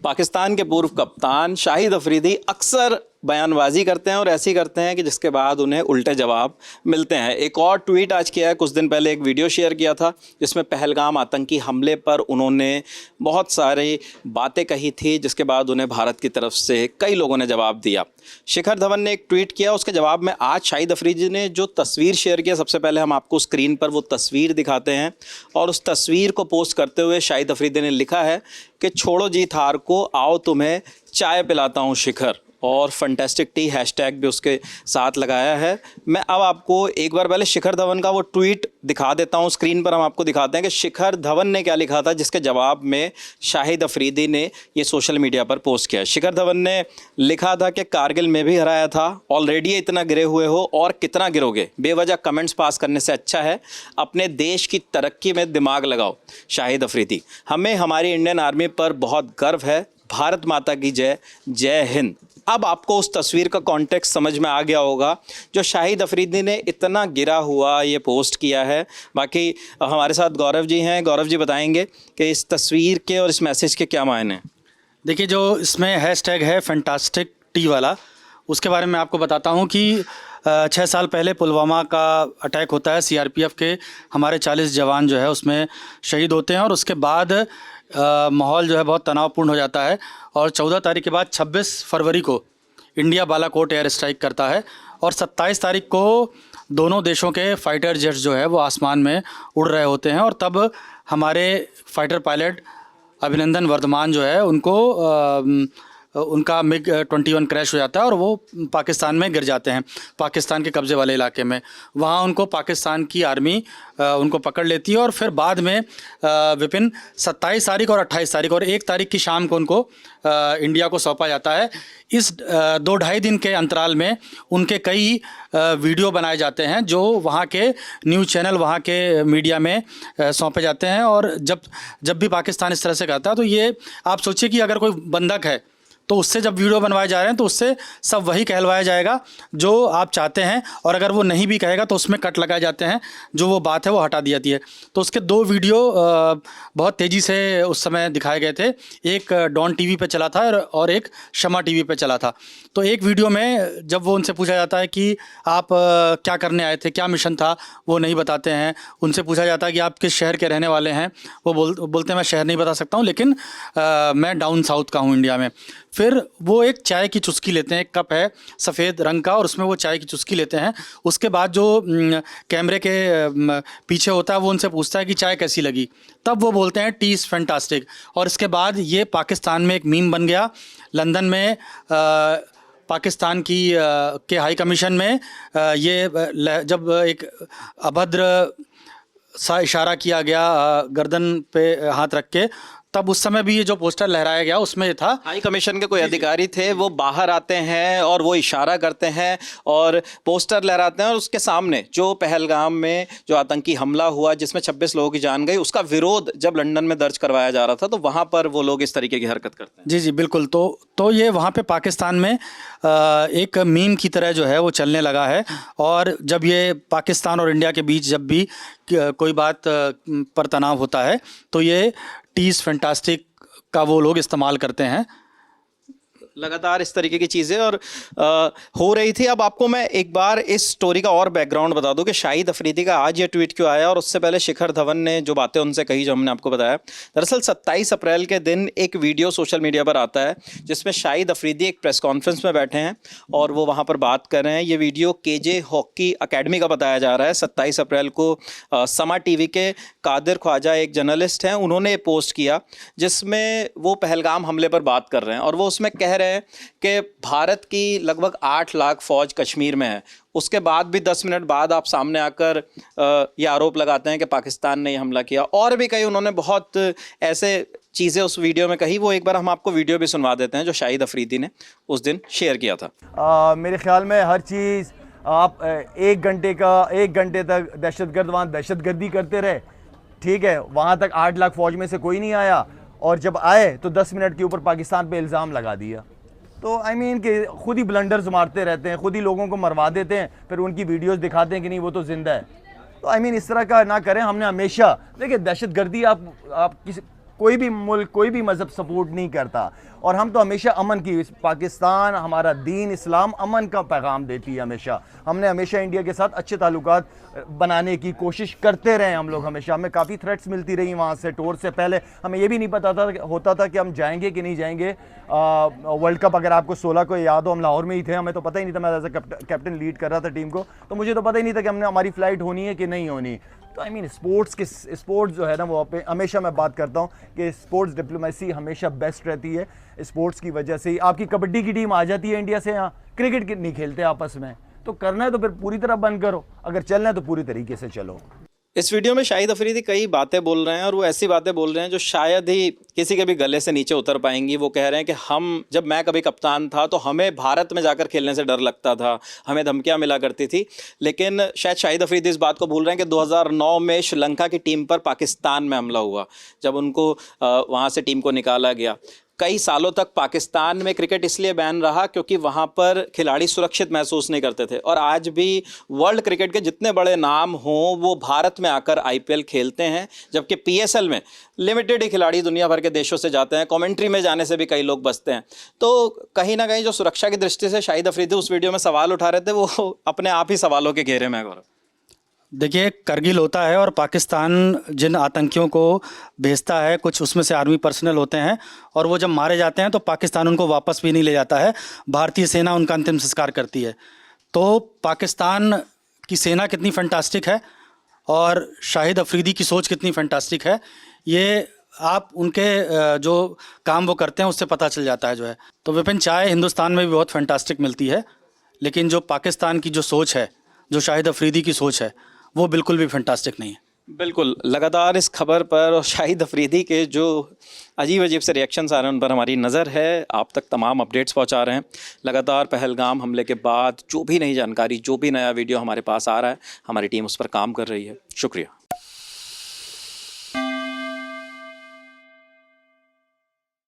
पाकिस्तान के पूर्व कप्तान शाहिद अफरीदी अक्सर बयानबाजी करते हैं और ऐसी करते हैं कि जिसके बाद उन्हें उल्टे जवाब मिलते हैं। एक और ट्वीट आज किया है, कुछ दिन पहले एक वीडियो शेयर किया था जिसमें पहलगाम आतंकी हमले पर उन्होंने बहुत सारी बातें कही थी, जिसके बाद उन्हें भारत की तरफ से कई लोगों ने जवाब दिया। शिखर धवन ने एक ट्वीट किया, उसके जवाब में आज शाहिद अफरीदी ने जो तस्वीर शेयर किया, सबसे पहले हम आपको स्क्रीन पर वो तस्वीर दिखाते हैं। और उस तस्वीर को पोस्ट करते हुए शाहिद अफरीदी ने लिखा है कि छोड़ो जीत हार को, आओ तुम्हें चाय पिलाता हूँ शिखर, और फंटेस्टिक टी हैशटैग भी उसके साथ लगाया है। मैं अब आपको एक बार पहले शिखर धवन का वो ट्वीट दिखा देता हूँ। स्क्रीन पर हम आपको दिखाते हैं कि शिखर धवन ने क्या लिखा था, जिसके जवाब में शाहिद अफरीदी ने ये सोशल मीडिया पर पोस्ट किया। शिखर धवन ने लिखा था कि कारगिल में भी हराया था, ऑलरेडी इतना गिरे हुए हो और कितना गिरोगे, बेवजह कमेंट्स पास करने से अच्छा है अपने देश की तरक्की में दिमाग लगाओ। शाहिद अफरीदी, हमें हमारी इंडियन आर्मी पर बहुत गर्व है, भारत माता की जय, जय हिंद। अब आपको उस तस्वीर का कॉन्टेक्स्ट समझ में आ गया होगा जो शाहिद अफरीदी ने इतना गिरा हुआ ये पोस्ट किया है। बाकी हमारे साथ गौरव जी हैं, गौरव जी बताएंगे कि इस तस्वीर के और इस मैसेज के क्या मायने हैं। देखिए, जो इसमें हैशटैग है फैंटास्टिक टी वाला, उसके बारे में आपको बताता हूँ कि 6 साल पहले पुलवामा का अटैक होता है, सीआरपीएफ के हमारे 40 जवान जो है उसमें शहीद होते हैं और उसके बाद माहौल जो है बहुत तनावपूर्ण हो जाता है। और 14 तारीख के बाद 26 फरवरी को इंडिया बालाकोट एयर स्ट्राइक करता है और 27 तारीख को दोनों देशों के फाइटर जेट्स जो है वो आसमान में उड़ रहे होते हैं। और तब हमारे फाइटर पायलट अभिनंदन वर्धमान जो है उनका मिग 21 क्रैश हो जाता है और वो पाकिस्तान में गिर जाते हैं, पाकिस्तान के कब्ज़े वाले इलाके में। वहाँ उनको पाकिस्तान की आर्मी उनको पकड़ लेती है और फिर बाद में विपिन 27 तारीख और 28 तारीख और 1 तारीख की शाम को उनको इंडिया को सौंपा जाता है। इस 2-2.5 दिन के अंतराल में उनके कई वीडियो बनाए जाते हैं जो वहाँ के न्यूज़ चैनल, वहाँ के मीडिया में सौंपे जाते हैं। और जब भी पाकिस्तान इस तरह से करता है तो ये आप सोचिए कि अगर कोई बंधक है तो उससे जब वीडियो बनवाए जा रहे हैं तो उससे सब वही कहलवाया जाएगा जो आप चाहते हैं, और अगर वो नहीं भी कहेगा तो उसमें कट लगाए जाते हैं, जो वो बात है वो हटा दी जाती है। तो उसके 2 वीडियो बहुत तेज़ी से उस समय दिखाए गए थे। एक डॉन टीवी पे चला था और एक शमा टीवी पे चला था। तो एक वीडियो में जब वो उनसे पूछा जाता है कि आप क्या करने आए थे, क्या मिशन था, वो नहीं बताते हैं। उनसे पूछा जाता है कि आप किस शहर के रहने वाले हैं, वो बोलते हैं मैं शहर नहीं बता सकता हूँ, लेकिन मैं डाउन साउथ का हूँ, इंडिया में। फिर वो एक चाय की चुस्की लेते हैं, एक कप है सफ़ेद रंग का और उसमें वो चाय की चुस्की लेते हैं। उसके बाद जो कैमरे के पीछे होता है वो उनसे पूछता है कि चाय कैसी लगी, तब वो बोलते हैं टी इज़ फैंटास्टिक। और इसके बाद ये पाकिस्तान में एक मीम बन गया। लंदन में पाकिस्तान की के हाई कमीशन में ये जब एक अभद्र सा इशारा किया गया गर्दन पे हाथ रख के, तब उस समय भी ये जो पोस्टर लहराया गया उसमें ये था। हाई कमीशन के कोई अधिकारी थे, वो बाहर आते हैं और वो इशारा करते हैं और पोस्टर लहराते हैं और उसके सामने जो पहलगाम में जो आतंकी हमला हुआ जिसमें 26 लोगों की जान गई, उसका विरोध जब लंदन में दर्ज करवाया जा रहा था तो वहाँ पर वो लोग इस तरीके की हरकत करते हैं। जी जी बिल्कुल। तो ये वहाँ पे पाकिस्तान में एक मीम की तरह जो है वो चलने लगा है। और जब ये पाकिस्तान और इंडिया के बीच जब भी कोई बात पर तनाव होता है तो ये टी इज़ फैंटास्टिक का वो लोग इस्तेमाल करते हैं। लगातार इस तरीके की चीज़ें और हो रही थी। अब आपको मैं एक बार इस स्टोरी का और बैकग्राउंड बता दूं कि शाहिद अफरीदी का आज ये ट्वीट क्यों आया और उससे पहले शिखर धवन ने जो बातें उनसे कही, जो हमने आपको बताया। दरअसल 27 अप्रैल के दिन एक वीडियो सोशल मीडिया पर आता है जिसमें शाहिद अफरीदी एक प्रेस कॉन्फ्रेंस में बैठे हैं और वो वहाँ पर बात कर रहे हैं। ये वीडियो केजे हॉकी अकेडमी का बताया जा रहा है। 27 अप्रैल को समा टीवी के कादिर ख्वाजा एक जर्नलिस्ट हैं, उन्होंने पोस्ट किया जिसमें वो पहलगाम हमले पर बात कर रहे हैं और वो उसमें कह रहे हैं कि भारत की लगभग 8 लाख फौज कश्मीर में है। उसके बाद भी 10 मिनट बाद आप सामने आकर ये आरोप लगाते हैं कि पाकिस्तान ने ये हमला किया। और भी कई उन्होंने बहुत ऐसे चीज़ें उस वीडियो में कही। वो एक बार हम आपको वीडियो भी सुनवा देते हैं जो शाहिद अफरीदी ने उस दिन शेयर किया था। मेरे ख्याल में हर चीज़ आप 1 घंटे तक दहशतगर्द वहाँ दहशतगर्दी करते रहे, ठीक है। वहाँ तक 8 लाख फौज में से कोई नहीं आया और जब आए तो 10 मिनट के ऊपर पाकिस्तान पे इल्ज़ाम लगा दिया। तो आई मीन कि खुद ही ब्लंडर्स मारते रहते हैं, खुद ही लोगों को मरवा देते हैं, फिर उनकी वीडियोस दिखाते हैं कि नहीं वो तो जिंदा है। तो आई मीन इस तरह का ना करें। हमने हमेशा देखिए दहशतगर्दी आप कोई भी मुल्क, कोई भी मज़हब सपोर्ट नहीं करता। और हम तो हमेशा अमन की, पाकिस्तान, हमारा दीन इस्लाम अमन का पैगाम देती है हमेशा। हमने हमेशा इंडिया के साथ अच्छे ताल्लुकात बनाने की कोशिश करते रहे हम लोग हमेशा। हमें काफ़ी थ्रेट्स मिलती रही वहाँ से, टूर से पहले हमें ये भी नहीं पता होता था कि हम जाएंगे कि नहीं जाएंगे। वर्ल्ड कप अगर आपको 16 को याद हो, हम लाहौर में ही थे, हमें तो पता ही नहीं था। मैं एज ए कैप्टन लीड कर रहा था टीम को, तो मुझे तो पता ही नहीं था कि हमने हमारी फ़्लाइट होनी है कि नहीं होनी। तो आई मीन स्पोर्ट्स जो है ना, वो हमेशा मैं बात करता हूँ कि स्पोर्ट्स डिप्लोमेसी हमेशा बेस्ट रहती है। स्पोर्ट्स की वजह से ही आपकी कबड्डी की टीम आ जाती है इंडिया से यहाँ, क्रिकेट नहीं खेलते आपस में। तो करना है तो फिर पूरी तरह बंद करो, अगर चलना है तो पूरी तरीके से चलो। इस वीडियो में शाहिद अफरीदी कई बातें बोल रहे हैं और वो ऐसी बातें बोल रहे हैं जो शायद ही किसी के भी गले से नीचे उतर पाएंगी। वो कह रहे हैं कि जब मैं कभी कप्तान था तो हमें भारत में जाकर खेलने से डर लगता था, हमें धमकियां मिला करती थी। लेकिन शायद शाहिद अफरीदी इस बात को भूल रहे हैं कि 2009 में श्रीलंका की टीम पर पाकिस्तान में हमला हुआ, जब उनको वहाँ से टीम को निकाला गया। कई सालों तक पाकिस्तान में क्रिकेट इसलिए बैन रहा क्योंकि वहाँ पर खिलाड़ी सुरक्षित महसूस नहीं करते थे। और आज भी वर्ल्ड क्रिकेट के जितने बड़े नाम हों वो भारत में आकर IPL खेलते हैं, जबकि PSL में लिमिटेड ही खिलाड़ी दुनिया भर के देशों से जाते हैं। कमेंट्री में जाने से भी कई लोग बचते हैं। तो कहीं ना कहीं जो सुरक्षा की दृष्टि से शाहिद अफरीदी उस वीडियो में सवाल उठा रहे थे, वो अपने आप ही सवालों के घेरे में है। गौरव, देखिए, करगिल होता है और पाकिस्तान जिन आतंकियों को भेजता है, कुछ उसमें से आर्मी पर्सनल होते हैं, और वो जब मारे जाते हैं तो पाकिस्तान उनको वापस भी नहीं ले जाता है, भारतीय सेना उनका अंतिम संस्कार करती है। तो पाकिस्तान की सेना कितनी फैंटास्टिक है और शाहिद अफरीदी की सोच कितनी फैंटास्टिक है, ये आप उनके जो काम वो करते हैं उससे पता चल जाता है जो है। तो विपिन, चाय हिंदुस्तान में भी बहुत फैंटास्टिक मिलती है, लेकिन जो पाकिस्तान की जो सोच है, जो शाहिद अफरीदी की सोच है, वो बिल्कुल भी फैंटास्टिक नहीं है। बिल्कुल। लगातार इस खबर पर और शाहिद अफरीदी के जो अजीब अजीब से रिएक्शंस आ रहे हैं उन पर हमारी नज़र है। आप तक तमाम अपडेट्स पहुंचा रहे हैं। लगातार पहलगाम हमले के बाद जो भी नई जानकारी, जो भी नया वीडियो हमारे पास आ रहा है, हमारी टीम उस पर काम कर रही है। शुक्रिया।